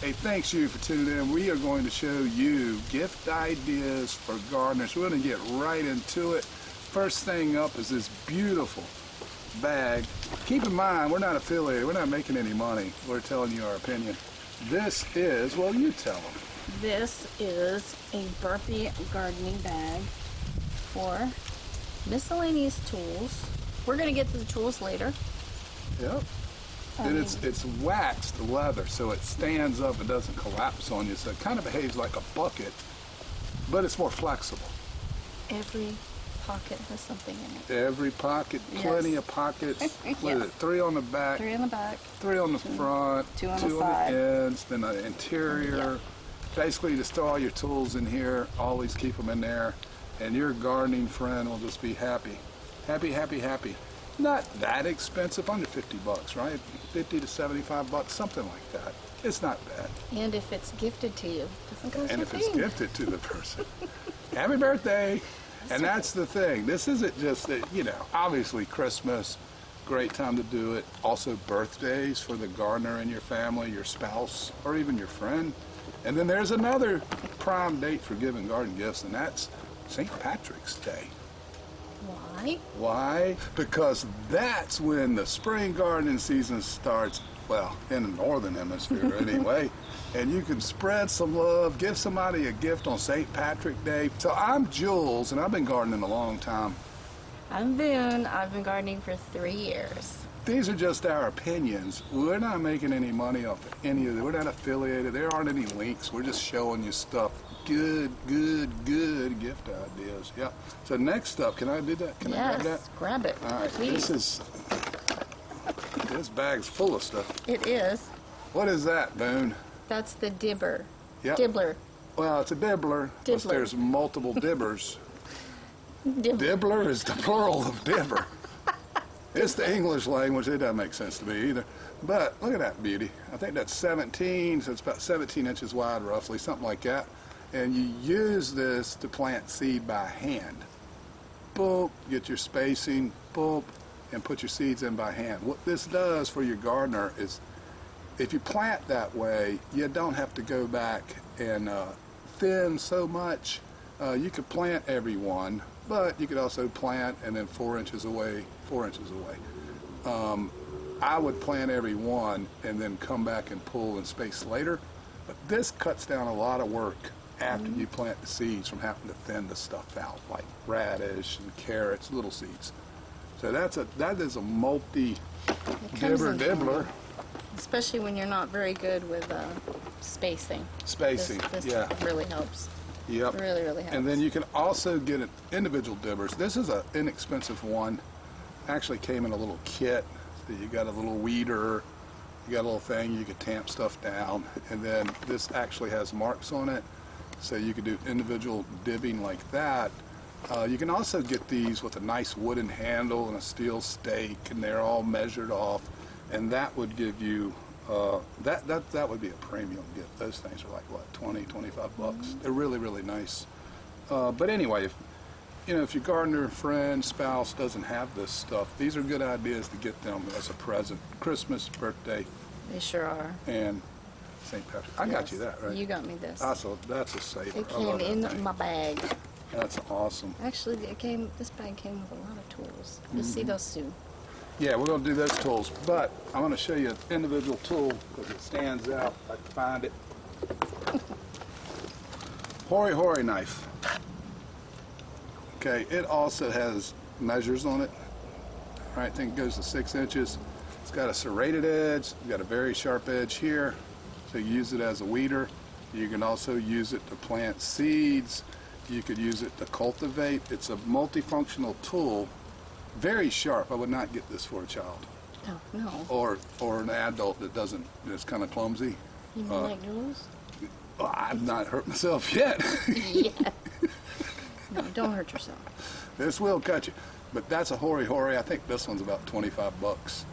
Hey, thanks you for tuning in. We are going to show you gift ideas for gardeners. We're going to get right into it. First thing up is this beautiful bag. Keep in mind, we're not affiliated. We're not making any money. We're telling you our opinion. This is, well, you tell them. This is a burpee gardening bag for miscellaneous tools. We're going to get to the tools later. Yep. And it's waxed leather, so it stands up and doesn't collapse on you. So it kind of behaves like a bucket, but it's more flexible. Every pocket has something in it. Every pocket, plenty of pockets. What is it? 3 on the back. 3 on the back. 3 on the front. 2 on the the side. ends. Then the interior. Basically, just throw all your tools in here. Always keep them in there, and your gardening friend will just be happy, happy, happy, happy. Not that expensive, under 50 bucks, right? 50 to 75 bucks, something like that. It's not bad. And if it's gifted to you, it doesn't cost And a if thing. it's gifted to the person, happy birthday. And that's the thing. This isn't just, obviously Christmas, great time to do it. Also birthdays for the gardener in your family, your spouse, or even your friend. And then there's another prime date for giving garden gifts, and that's St. Patrick's Day. Why? Why? Because that's when the spring gardening season starts, well, in the northern hemisphere anyway. And you can spread some love, give somebody a gift on St. Patrick's Day. So I'm Jules, and I've been gardening a long time. I'm Voon. I've been gardening for 3 years. These are just our opinions. We're not making any money off of any of it. We're not affiliated. There aren't any links. We're just showing you stuff. Good gift ideas. Yep. So next up, can I do that? Can I grab that? Grab it. All right. Please. This bag's full of stuff. It is. What is that, Boone? That's the dibber. Yep. Dibbler. Well, it's a dibbler. Plus Dibbler. there's multiple dibbers. Dibbler. Dibbler is the plural of dibber. It's the English language. It doesn't make sense to me either. But look at that beauty. I think that's 17, so it's about 17 inches wide roughly, something like that. And you use this to plant seed by hand. Boop, get your spacing, boop, and put your seeds in by hand. What this does for your gardener is, if you plant that way, you don't have to go back and thin so much. You could plant every one, but you could also plant and then 4 inches away, 4 inches away. I would plant every one and then come back and pull and space later. But this cuts down a lot of work after you plant the seeds from having to thin the stuff out, like radish and carrots, little seeds. So that is a multi-dibbler. Especially when you're not very good with spacing. Spacing, This yeah. really helps. Yep. It really helps. And then you can also get an individual dibbers. This is an inexpensive one. Actually came in a little kit. So you got a little weeder, you got a little thing you could tamp stuff down, and then this actually has marks on it, so you could do individual dibbing like that. You can also get these with a nice wooden handle and a steel stake, and they're all measured off, and that would give you that would be a premium gift. Those things are like what, 20, 25 bucks. They're really, really nice. But anyway, if your gardener friend, spouse doesn't have this stuff, these are good ideas to get them as a present. Christmas, birthday, They sure are. and St. Patrick. I got you that, right? You got me this. Also, that's a saver. It I love came that in thing. my bag. That's awesome. Actually, this bag came with a lot of tools. You'll see those soon. Yeah, we're going to do those tools, but I'm going to show you an individual tool because it stands out. I can find it. Hori knife. Okay, it also has measures on it. All right, I think it goes to 6 inches. It's got a serrated edge. It's got a very sharp edge here, so you use it as a weeder. You can also use it to plant seeds. You could use it to cultivate. It's a multifunctional tool. Very sharp. I would not get this for a child. No. Or an adult that's kind of clumsy. You mean like Jules? Well, I've not hurt myself yet. Yeah. No, don't hurt yourself. This will cut you. But that's a hori. I think this one's about 25 bucks.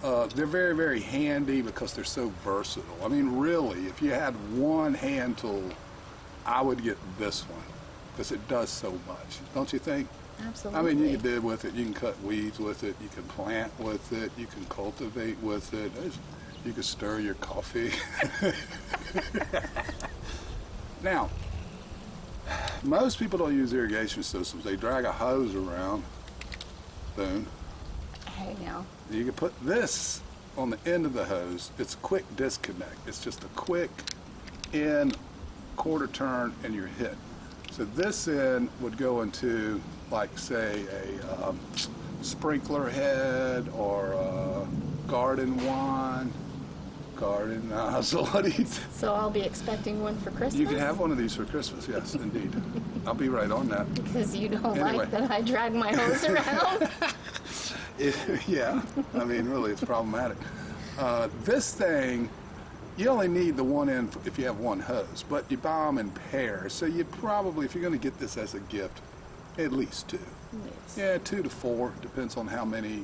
They're very, very handy because they're so versatile. I mean, really, if you had one hand tool, I would get this one because it does so much. Don't you think? Absolutely. I mean, you can dig with it, you can cut weeds with it, you can plant with it, you can cultivate with it. You could stir your coffee. Now, most people don't use irrigation systems. They drag a hose around. Boom. Hey, now. You can put this on the end of the hose. It's a quick disconnect. It's just a quick in, quarter turn, and you're hit. So this end would go into, like, say, a sprinkler head or a garden wand, garden nozzle. What do you think? So I'll be expecting one for Christmas? You can have one of these for Christmas, yes, indeed. I'll be right on that. Because you don't Anyway. like that I drag my hose around? Yeah, I mean, really, it's problematic. This thing, you only need the one end if you have one hose, but you buy them in pairs. So you probably, if you're going to get this as a gift, at least two. Yes. Yeah, 2 to 4, depends on how many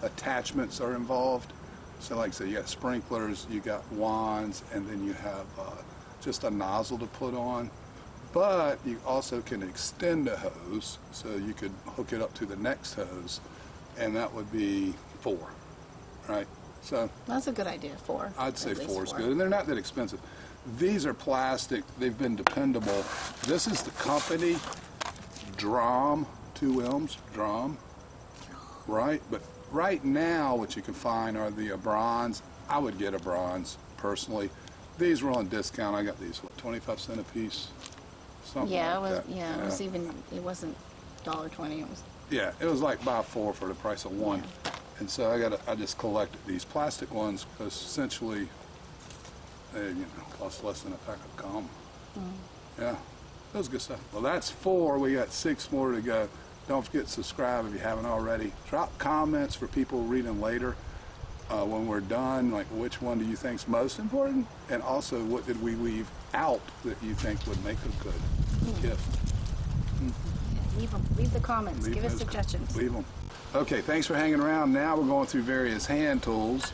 attachments are involved. So like I said, you got sprinklers, you got wands, and then you have just a nozzle to put on. But you also can extend a hose, so you could hook it up to the next hose, and that would be 4, right? So That's a good idea, 4. I'd say At least 4 is good, and they're not that expensive. These are plastic, they've been dependable. This is the company, Drum, 2 M's, Drum, right? But right now, what you can find are the bronze. I would get a bronze, personally. These were on discount. I got these, what, 25 cents a piece? Something Yeah, like it was. that. Yeah, it was even. It wasn't $1.20. It was. Yeah, it was like buy 4 for the price of 1. And so I just collected these plastic ones because essentially they cost less than a pack of gum. Yeah, that was good stuff. Well, that's 4. We got 6 more to go. Don't forget to subscribe if you haven't already. Drop comments for people reading later when we're done, like which one do you think's most important, and also what did we leave out that you think would make a good gift. Leave the comments. Leave Give us those- suggestions. Leave them. Okay, thanks for hanging around. Now we're going through various hand tools.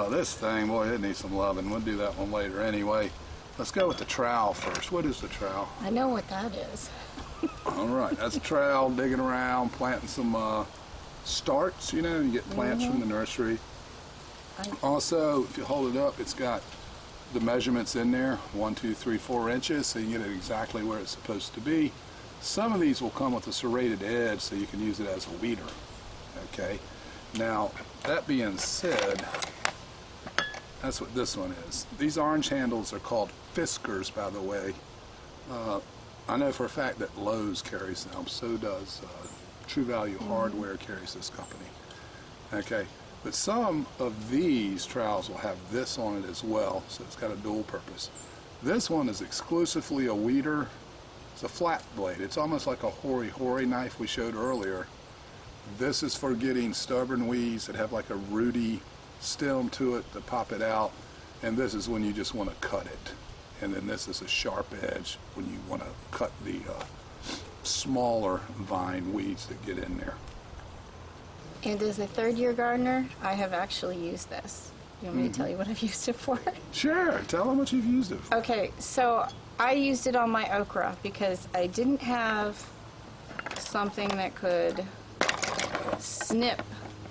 This thing, boy, it needs some loving. We'll do that one later anyway. Let's go with the trowel first. What is the trowel? I know what that is. All right, that's a trowel, digging around, planting some starts, you get plants from the nursery. Also, if you hold it up, it's got the measurements in there, 1, 2, 3, 4 inches, so you get it exactly where it's supposed to be. Some of these will come with a serrated edge, so you can use it as a weeder. Okay, now that being said, that's what this one is. These orange handles are called Fiskars, by the way. I know for a fact that Lowe's carries them, so does True Value Hardware carries this company. Okay, but some of these trowels will have this on it as well, so it's got a dual purpose. This one is exclusively a weeder. It's a flat blade. It's almost like a hori-hori knife we showed earlier. This is for getting stubborn weeds that have like a rooty stem to it to pop it out, and this is when you just want to cut it. And then this is a sharp edge when you want to cut the smaller vine weeds that get in there. And as a third-year gardener, I have actually used this. You want me to tell you what I've used it for? Sure, tell them what you've used it for. Okay, so I used it on my okra because I didn't have something that could snip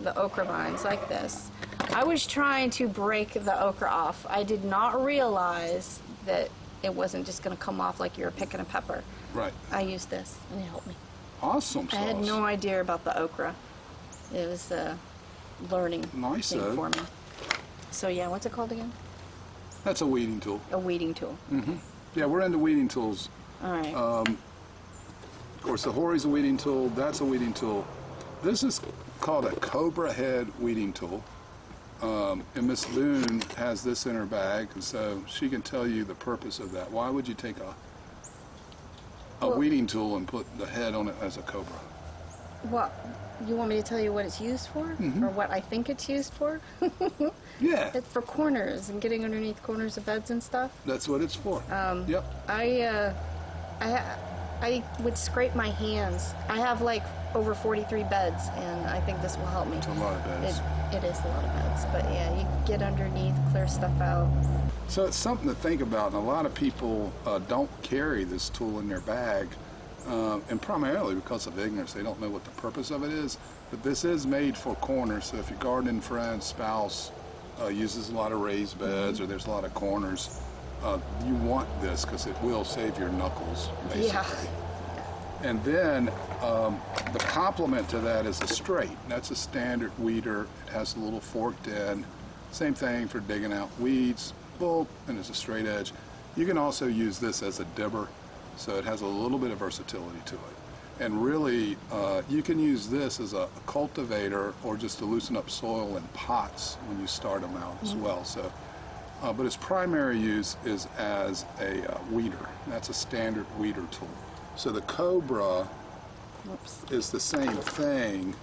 the okra vines like this. I was trying to break the okra off. I did not realize that it wasn't just going to come off like you were picking a pepper. Right. I used this and it helped me. Awesome sauce. I had no idea about the okra. It was a learning Nice, thing though. for me. So yeah, what's it called again? That's a weeding tool. A weeding tool. Yeah, we're into weeding tools. All right. Of course, the hori's a weeding tool. That's a weeding tool. This is called a cobra head weeding tool. And Miss Voon has this in her bag, and so she can tell you the purpose of that. Why would you take a weeding tool and put the head on it as a cobra? What? You want me to tell you what it's used for? Or what I think it's used for? Yeah, It's for corners and getting underneath corners of beds and stuff. that's what it's for. Yep. I would scrape my hands. I have like over 43 beds, and I think this will help me. It's a lot of beds. It is a lot of beds, but yeah, you can get underneath, clear stuff out. So it's something to think about, and a lot of people don't carry this tool in their bag, and primarily because of ignorance. They don't know what the purpose of it is, but this is made for corners, so if your gardening friend, spouse, uses a lot of raised beds or there's a lot of corners, you want this because it will save your knuckles, basically. Yeah. And then the complement to that is a straight. That's a standard weeder. It has a little forked end. Same thing for digging out weeds. Boom, and it's a straight edge. You can also use this as a dibber, so it has a little bit of versatility to it. And really, you can use this as a cultivator or just to loosen up soil in pots when you start them out as well. So, but its primary use is as a weeder. That's a standard weeder tool. So the Cobra is the same thing,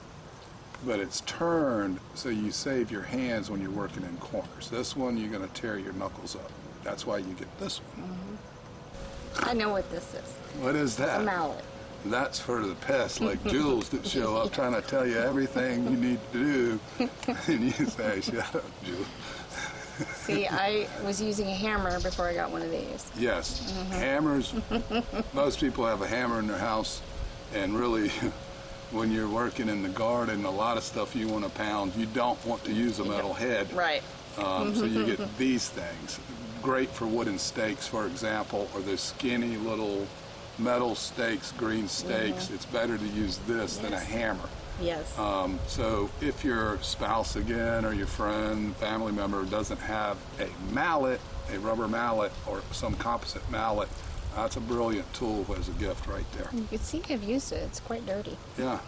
but it's turned so you save your hands when you're working in corners. This one, you're going to tear your knuckles up. That's why you get this one. I know what this is. What is that? A mallet. That's for the pests like Jules that show up trying to tell you everything you need to do, and you say, "Shut up, Jules." See, I was using a hammer before I got one of these. Yes, hammers. Most people have a hammer in their house, and really, when you're working in the garden, a lot of stuff you want to pound, you don't want to use a metal head. Right. So you get these things. Great for wooden stakes, for example, or those skinny little metal stakes, green stakes. It's better to use this than a hammer. Yes. So if your spouse again or your friend, family member doesn't have a mallet, a rubber mallet or some composite mallet, that's a brilliant tool as a gift right there. You can see I've used it. It's quite dirty. Yeah.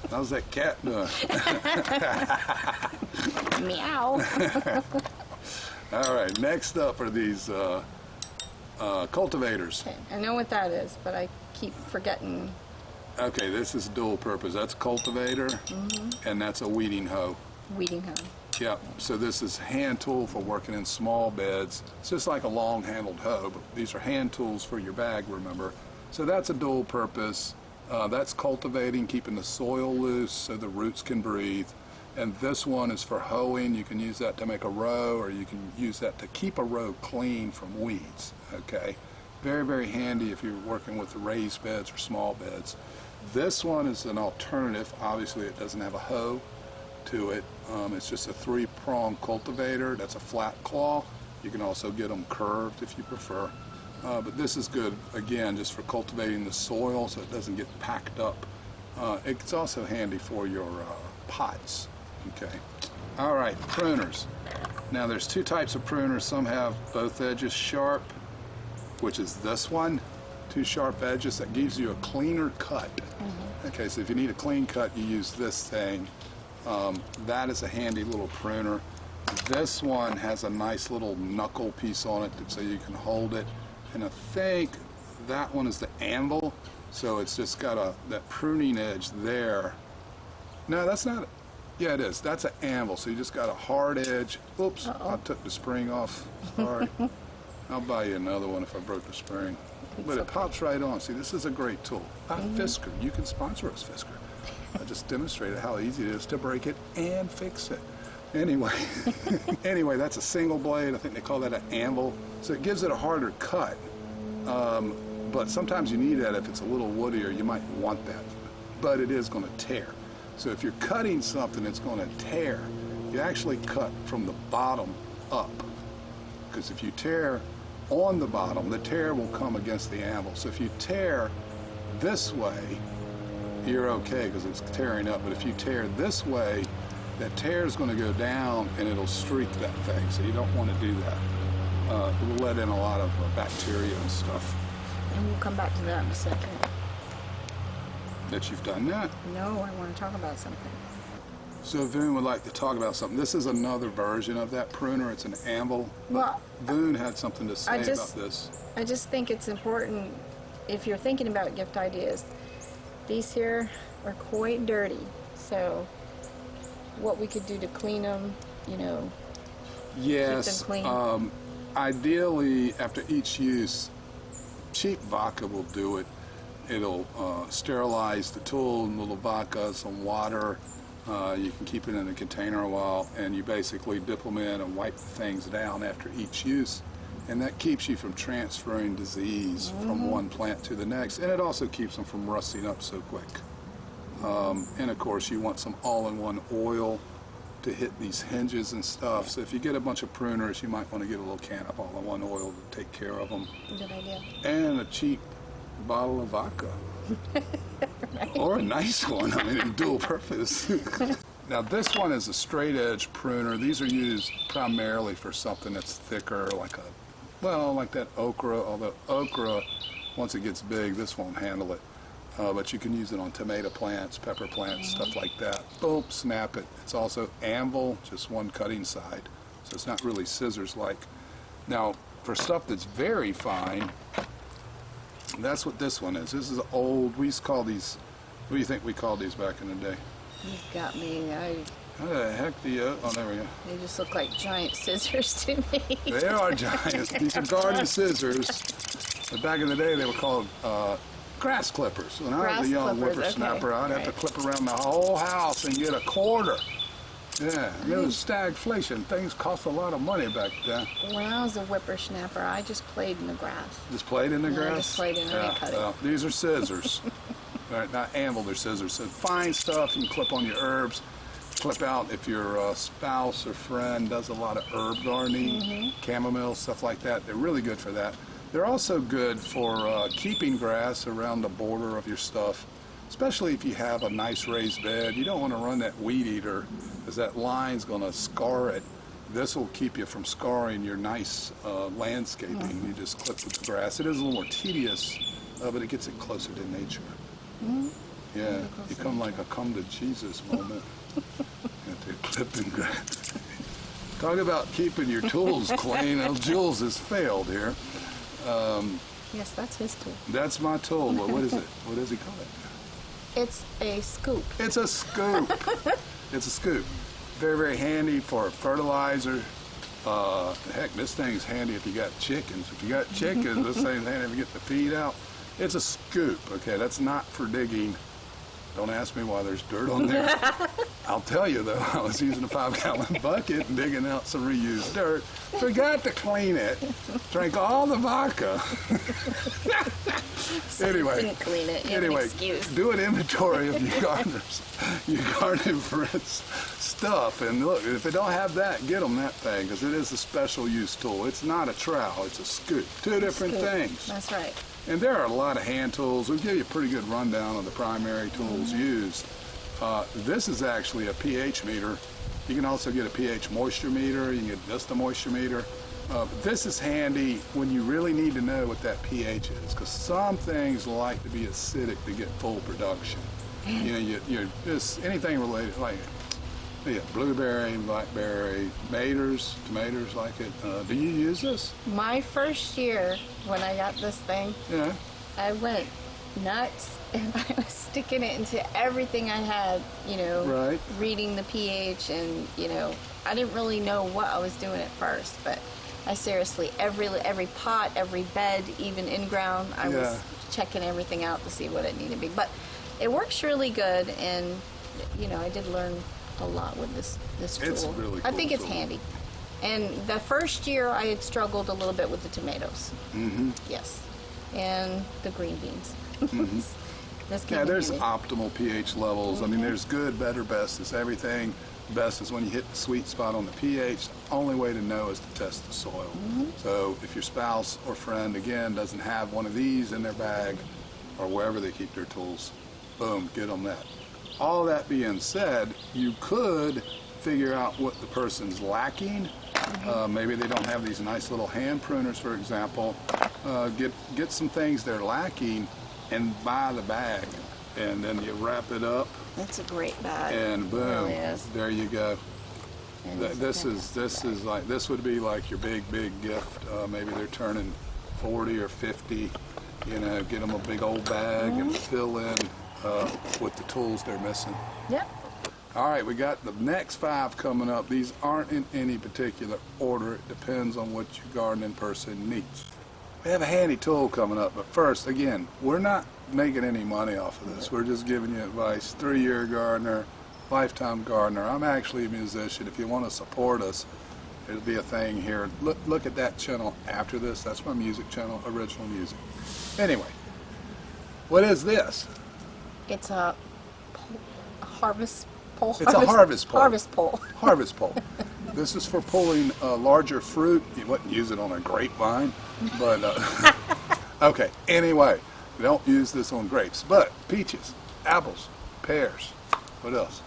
How's that cat doing? Meow. All right, next up are these cultivators. Okay, I know what that is, but I keep forgetting. Okay, this is dual purpose. That's cultivator, and that's a weeding hoe. Weeding hoe. Yep, so this is hand tool for working in small beds. It's just like a long-handled hoe, but these are hand tools for your bag, remember. So that's a dual purpose. That's cultivating, keeping the soil loose so the roots can breathe. And this one is for hoeing. You can use that to make a row, or you can use that to keep a row clean from weeds, okay? Very, very handy if you're working with raised beds or small beds. This one is an alternative. Obviously, it doesn't have a hoe to it. It's just a three-prong cultivator. That's a flat claw. You can also get them curved if you prefer. But this is good, again, just for cultivating the soil so it doesn't get packed up. It's also handy for your pots. Okay. All right, pruners. Now there's two types of pruners. Some have both edges sharp, which is this one. Two sharp edges that gives you a cleaner cut. Okay, so if you need a clean cut, you use this thing. That is a handy little pruner. This one has a nice little knuckle piece on it so you can hold it. And I think that one is the anvil, so it's just got that pruning edge there. No, that's not it. Yeah, it is. That's an anvil, so you just got a hard edge. Oops, I took the spring off. Sorry. I'll buy you another one if I broke the spring. But it pops right on. See, this is a great tool. Fisker. You can sponsor us, Fisker. I just demonstrated how easy it is to break it and fix it. Anyway, that's a single blade. I think they call that an anvil. So it gives it a harder cut. But sometimes you need that if it's a little woodier. You might want that. But it is going to tear. So if you're cutting something that's going to tear, you actually cut from the bottom up. Because if you tear on the bottom, the tear will come against the anvil. So if you tear this way, you're okay because it's tearing up. But if you tear this way, that tear is going to go down and it'll streak that thing. So you don't want to do that. It will let in a lot of bacteria and stuff. And we'll come back to that in a second. That you've done that? No, I want to talk about something. So Voon would like to talk about something. This is another version of that pruner. It's an anvil. Well, Voon had something to say about this. I just think it's important, if you're thinking about gift ideas, these here are quite dirty. So what we could do to clean them, keep them clean. Ideally, after each use, cheap vodka will do it. It'll sterilize the tool in little vodka, some water. You can keep it in a container a while, and you basically dip them in and wipe things down after each use. And that keeps you from transferring disease from one plant to the next. And it also keeps them from rusting up so quick. And of course, you want some all-in-one oil to hit these hinges and stuff. So if you get a bunch of pruners, you might want to get a little can of all-in-one oil to take care of them. Good idea. And a cheap bottle of vodka. Right. Or a nice one, I mean, in dual purpose. Now this one is a straight edge pruner. These are used primarily for something that's thicker, like like that okra, although okra, once it gets big, this won't handle it. But you can use it on tomato plants, pepper plants, stuff like that. Boom, snap it. It's also anvil, just one cutting side. So it's not really scissors-like. Now, for stuff that's very fine, that's what this one is. This is old, we used to call these, what do you think we called these back in the day? You've got me. How the heck do you, oh, there we go. They just look like giant scissors to me. They are giant. These are garden scissors. But back in the day, they were called grass clippers. When I was a young whippersnapper, I'd have to clip around the whole house and get a quarter. Yeah, and it was stagflation. Things cost a lot of money back then. When I was a whippersnapper, I just played in the grass. Just played in the grass? I just played in it and cut it. These are scissors. All right, not anvil, they're scissors. So fine stuff, you can clip on your herbs. Clip out if your spouse or friend does a lot of herb gardening, chamomile, stuff like that. They're really good for that. They're also good for keeping grass around the border of your stuff, especially if you have a nice raised bed. You don't want to run that weed eater, because that line's going to scar it. This will keep you from scarring your nice landscaping. You just clip with the grass. It is a little more tedious, but it gets it closer to nature. Yeah, you come like a come to Jesus moment. At the clipping grass. Talk about keeping your tools clean. Well, Jules has failed here. Yes, that's his tool. That's my tool. Well, what is it? What does he call it? It's a scoop. It's a scoop. It's a scoop. Very, very handy for fertilizer. Heck, this thing's handy if you got chickens. If you got chickens, this thing's handy if you get the feed out. It's a scoop. Okay, that's not for digging. Don't ask me why there's dirt on there. I'll tell you though, I was using a 5-gallon bucket and digging out some reused dirt. Forgot to clean it. Drank all the vodka. Anyway, Didn't clean it. You have an excuse. do an inventory of your garden for stuff. And look, if they don't have that, get them that thing, because it is a special use tool. It's not a trowel, it's a scoop. Two different things. That's right. And there are a lot of hand tools. We'll give you a pretty good rundown of the primary tools used. This is actually a pH meter. You can also get a pH moisture meter. You can get just a moisture meter. This is handy when you really need to know what that pH is, because some things like to be acidic to get full production. You know, you're just anything related, like blueberry, blackberry, tomatoes like it. Do you use this? My first year when I got this thing, I went nuts and I was sticking it into everything I had, reading the pH, and I didn't really know what I was doing at first, but I seriously, every pot, every bed, even in ground, I was checking everything out to see what it needed to be. But it works really good, and I did learn a lot with this tool. It's really cool. I think it's handy. And the first year I had struggled a little bit with the tomatoes. Yes. And the green beans. There's optimal pH levels. I mean, there's good, better, best. It's everything. Best is when you hit the sweet spot on the pH. The only way to know is to test the soil. So if your spouse or friend, again, doesn't have one of these in their bag or wherever they keep their tools, boom, get them that. All that being said, you could figure out what the person's lacking. Maybe they don't have these nice little hand pruners, for example. Get some things they're lacking and buy the bag, and then you wrap it up. That's a great bag. And boom, really is. There you go. This would be like your big gift. Maybe they're turning 40 or 50. Get them a big old bag and fill in with the tools they're missing. Yep. All right, we got the next 5 coming up. These aren't in any particular order. It depends on what your gardening person needs. We have a handy tool coming up, but first, again, we're not making any money off of this. We're just giving you advice. 3-year gardener, lifetime gardener. I'm actually a musician. If you want to support us, there'll be a thing here. Look at that channel after this. That's my music channel, original music. Anyway, what is this? It's a harvest pole. It's a harvest pole. Harvest pole. Harvest pole. This is for pulling larger fruit. You wouldn't use it on a grapevine, but okay. Anyway, we don't use this on grapes, but peaches, apples, pears. What else?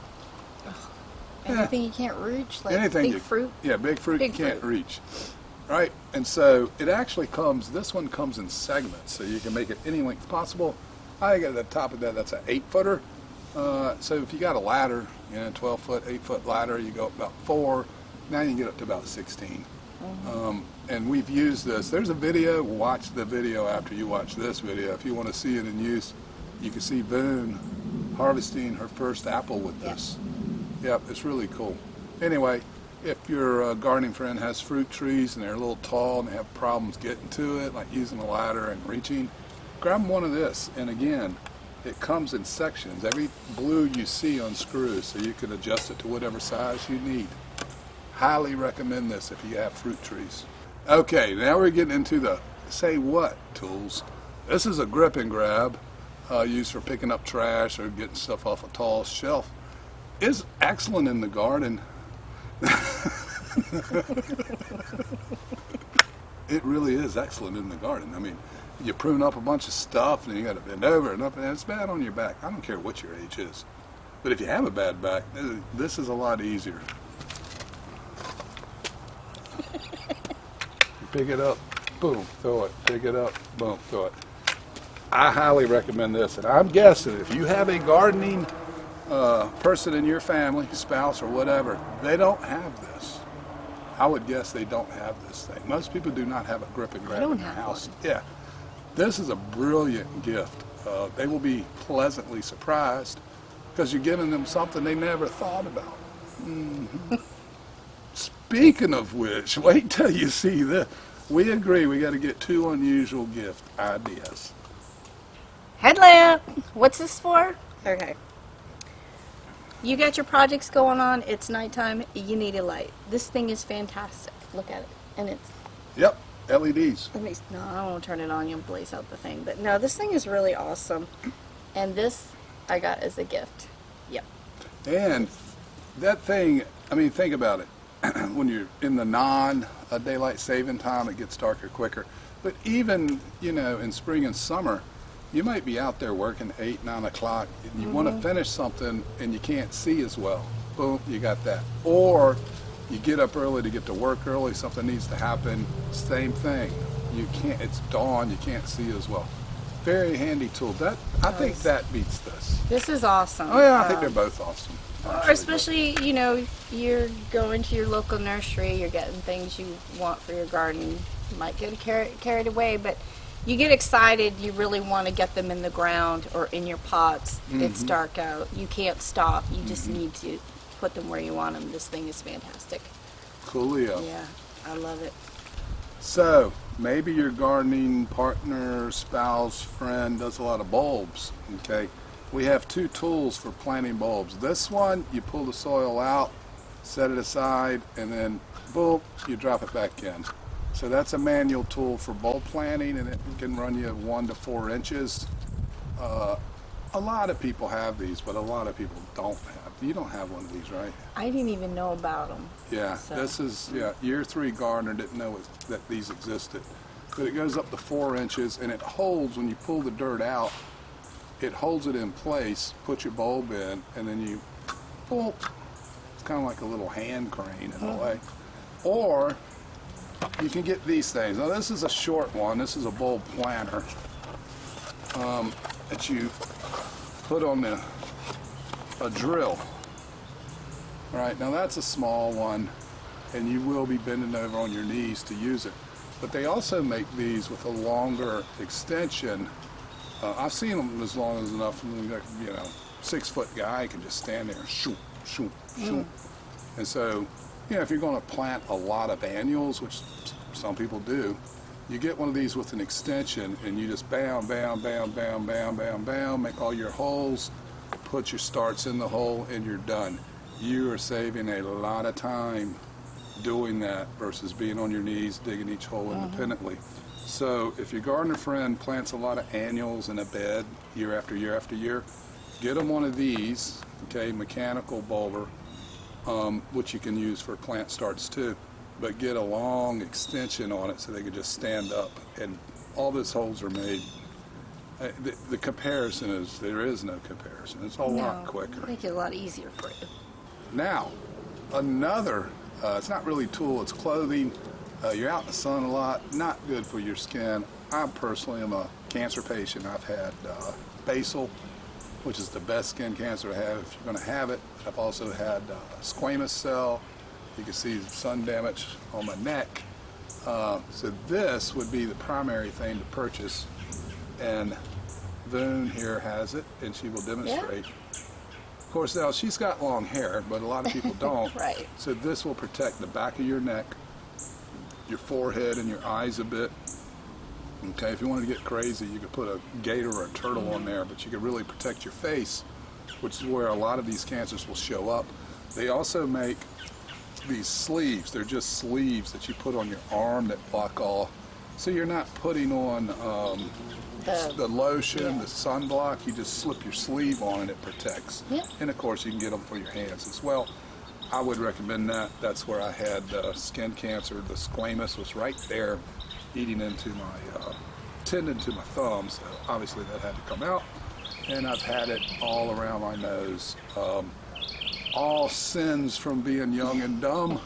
Anything you can't reach, like Anything big fruit. Yeah, big fruit Big you can't fruit. reach. Right? And so it actually comes, this one comes in segments, so you can make it any length possible. I got at the top of that, that's an 8-footer. So if you got a ladder, 12-foot, 8-foot ladder, you go up about 4. Now you can get up to about 16. And we've used this. There's a video. Watch the video after you watch this video. If you want to see it in use, you can see Voon harvesting her first apple with this. Yep, it's really cool. Anyway, if your gardening friend has fruit trees and they're a little tall and they have problems getting to it, like using a ladder and reaching, grab them one of this. And again, it comes in sections. Every blue you see unscrews, so you can adjust it to whatever size you need. Highly recommend this if you have fruit trees. Okay, now we're getting into the say what tools. This is a grip and grab used for picking up trash or getting stuff off a tall shelf. It's excellent in the garden. It really is excellent in the garden. I mean, you prune up a bunch of stuff and you got to bend over and up, and it's bad on your back. I don't care what your age is. But if you have a bad back, this is a lot easier. You pick it up, boom, throw it. Pick it up, boom, throw it. I highly recommend this. And I'm guessing if you have a gardening person in your family, spouse or whatever, they don't have this. I would guess they don't have this thing. Most people do not have a grip and grab in their house. Yeah. This is a brilliant gift. They will be pleasantly surprised because you're giving them something they never thought about. Speaking of which, wait till you see this. We agree we got to get 2 unusual gift ideas. Headlamp. What's this for? Okay. You got your projects going on. It's nighttime. You need a light. This thing is fantastic. Look at it, and it's. Yep, LEDs. No, I don't want to turn it on. You'll blaze out the thing. But no, this thing is really awesome. And this I got as a gift. Yep. And that thing, I mean, think about it. When you're in the non-daylight saving time, it gets darker quicker. But even, in spring and summer, you might be out there working 8, 9 o'clock, and you want to finish something and you can't see as well. Boom, you got that. Or you get up early to get to work early, something needs to happen, same thing. You can't, it's dawn, you can't see as well. Very handy tool. I think that beats this. This is awesome. Oh yeah, I think they're both awesome. Or especially, you're going to your local nursery, you're getting things you want for your garden. You might get carried away, but you get excited, you really want to get them in the ground or in your pots. It's dark out. You can't stop. You just need to put them where you want them. This thing is fantastic. Coolio. Yeah, I love it. So, maybe your gardening partner, spouse, friend does a lot of bulbs, okay? We have 2 tools for planting bulbs. This one, you pull the soil out, set it aside, and then, boom, you drop it back in. So that's a manual tool for bulb planting, and it can run you 1 to 4 inches. A lot of people have these, but a lot of people don't have. You don't have one of these, right? I didn't even know about them. Yeah, So. this is, year 3 gardener didn't know that these existed. But it goes up to 4 inches, and it holds, when you pull the dirt out, it holds it in place, put your bulb in, and then you pull. It's kind of like a little hand crane in a way. Or you can get these things. Now this is a short one. This is a bulb planter that you put on a drill. All right, now that's a small one, and you will be bending over on your knees to use it. But they also make these with a longer extension. I've seen them as long as enough, 6-foot guy can just stand there and shoot, shoot, shoot. And so, if you're going to plant a lot of annuals, which some people do, you get one of these with an extension and you just bam, bam, bam, bam, bam, bam, bam, make all your holes, put your starts in the hole, and you're done. You are saving a lot of time doing that versus being on your knees digging each hole independently. So if your gardener friend plants a lot of annuals in a bed year after year after year, get them one of these, okay, mechanical bulber, which you can use for plant starts too, but get a long extension on it so they can just stand up. And all these holes are made. The comparison is, there is no comparison. It's a lot quicker. Make it a lot easier for you. Now, another, it's not really a tool, it's clothing. You're out in the sun a lot, not good for your skin. I personally am a cancer patient. I've had basal, which is the best skin cancer to have if you're going to have it. I've also had squamous cell. You can see sun damage on my neck. So this would be the primary thing to purchase. And Voon here has it, and she will demonstrate. Yeah. Of course, now she's got long hair, but a lot of people don't. Right. So this will protect the back of your neck, your forehead, and your eyes a bit. Okay, if you wanted to get crazy, you could put a gator or a turtle on there, but you could really protect your face, which is where a lot of these cancers will show up. They also make these sleeves. They're just sleeves that you put on your arm that block all. So you're not putting on the lotion, the sunblock. You just slip your sleeve on and it protects. Yeah. And of course, you can get them for your hands as well. I would recommend that. That's where I had skin cancer. The squamous was right there, eating into my tendon to my thumb. So obviously that had to come out. And I've had it all around my nose. All sins from being young and dumb.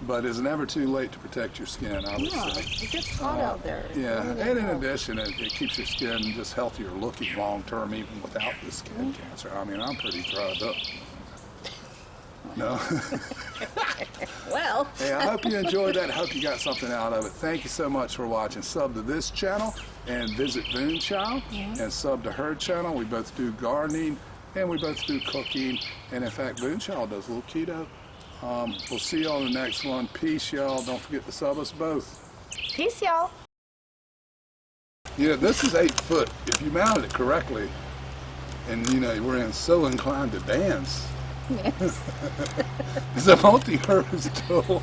But it's never too late to protect your skin, I would say. It gets hot out there. Yeah, and in addition, it keeps your skin just healthier looking long term, even without the skin cancer. I mean, I'm pretty dried up. No? Well. Hey, I hope you enjoyed that. I hope you got something out of it. Thank you so much for watching. Sub to this channel and visit Voon Child and sub to her channel. We both do gardening and we both do cooking. And in fact, Voon Child does a little keto. We'll see you on the next one. Peace, y'all. Don't forget to sub us both. Peace, y'all. Yeah, this is 8 foot. If you mounted it correctly, and you know, we're so inclined to dance. Yes. It's a multi-purpose tool.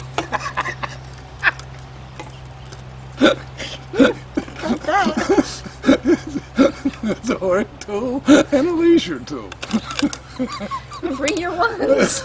It's a work tool and a leisure tool. Bring your ones.